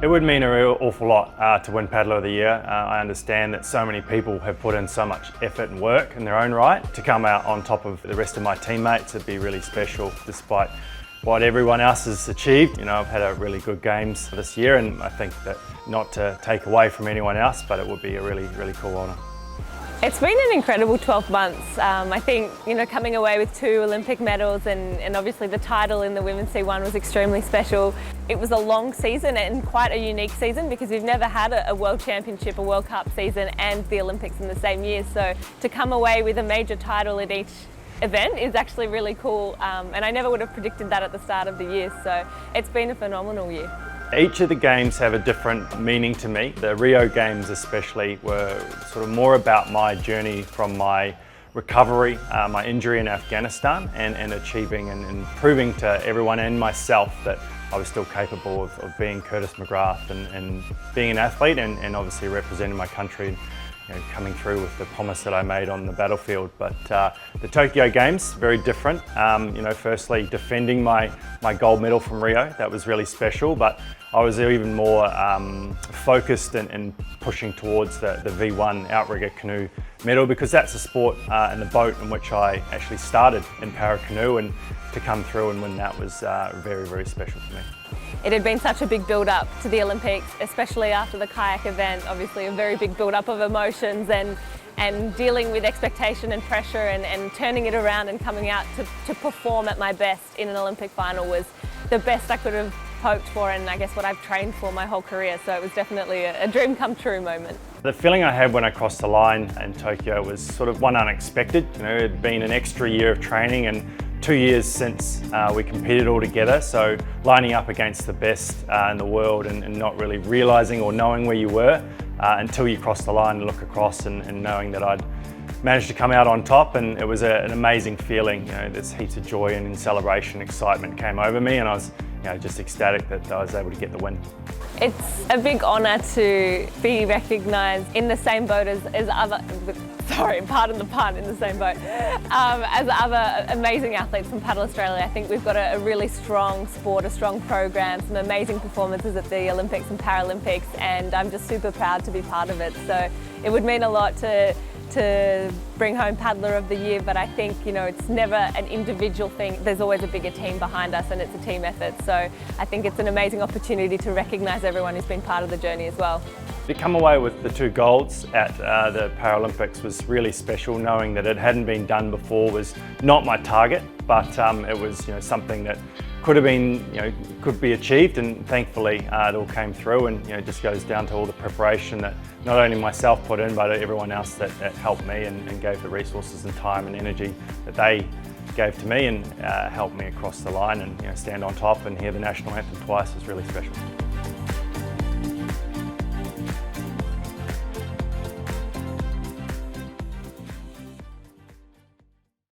It would mean a real awful lot to win Paddler of the Year. I understand that so many people have put in so much effort and work in their own right. To come out on top of the rest of my teammates would be really special, despite what everyone else has achieved. You know, I've had a really good games this year, and I think that not to take away from anyone else, but it would be a really, really cool honour. It's been an incredible 12 months. I think, you know, coming away with 2 Olympic medals and obviously the title in the Women's C1 was extremely special. It was a long season and quite a unique season because we've never had a World Championship, a World Cup season and the Olympics in the same year. So to come away with a major title in each event is actually really cool, and I never would have predicted that at the start of the year. So it's been a phenomenal year. Each of the games have a different meaning to me. The Rio Games especially were sort of more about my journey from my recovery, my injury in Afghanistan, and achieving and proving to everyone and myself that I was still capable of being Curtis McGrath and being an athlete and obviously representing my country. You know, coming through with the promise that I made on the battlefield. But the Tokyo Games, very different. You know, firstly, defending my gold medal from Rio, that was really special, but I was even more focused and pushing towards the V1 outrigger canoe medal, because that's a sport and the boat in which I actually started in para canoe, and to come through and win that was very, very special for me. It had been such a big build-up to the Olympics, especially after the kayak event. Obviously a very big build-up of emotions and dealing with expectation and pressure and turning it around and coming out to perform at my best in an Olympic final was the best I could have hoped for, and I guess what I've trained for my whole career. So it was definitely a dream come true moment. The feeling I had when I crossed the line in Tokyo was sort of one unexpected. You know, it had been an extra year of training and 2 years since we competed all together, so lining up against the best in the world and not really realising or knowing where you were until you crossed the line and look across and knowing that I'd managed to come out on top, and it was an amazing feeling. You know, there's heaps of joy and celebration, excitement came over me, and I was just ecstatic that I was able to get the win. It's a big honour to be recognised in the same boat as other, sorry, pardon the pun, in the same boat, as other amazing athletes from Paddle Australia. I think we've got a really strong sport, a strong program, some amazing performances at the Olympics and Paralympics, and I'm just super proud to be part of it. So it would mean a lot to bring home Paddler of the Year, but I think, you know, it's never an individual thing. There's always a bigger team behind us, and it's a team effort. So I think it's an amazing opportunity to recognise everyone who's been part of the journey as well. To come away with the 2 golds at the Paralympics was really special. Knowing that it hadn't been done before was not my target, but it was, you know, something that could have been, you know, could be achieved, and thankfully it all came through. And you know, it just goes down to all the preparation that not only myself put in, but everyone else that helped me and gave the resources and time and energy that they gave to me, and helped me across the line and, you know, stand on top and hear the national anthem twice is really special.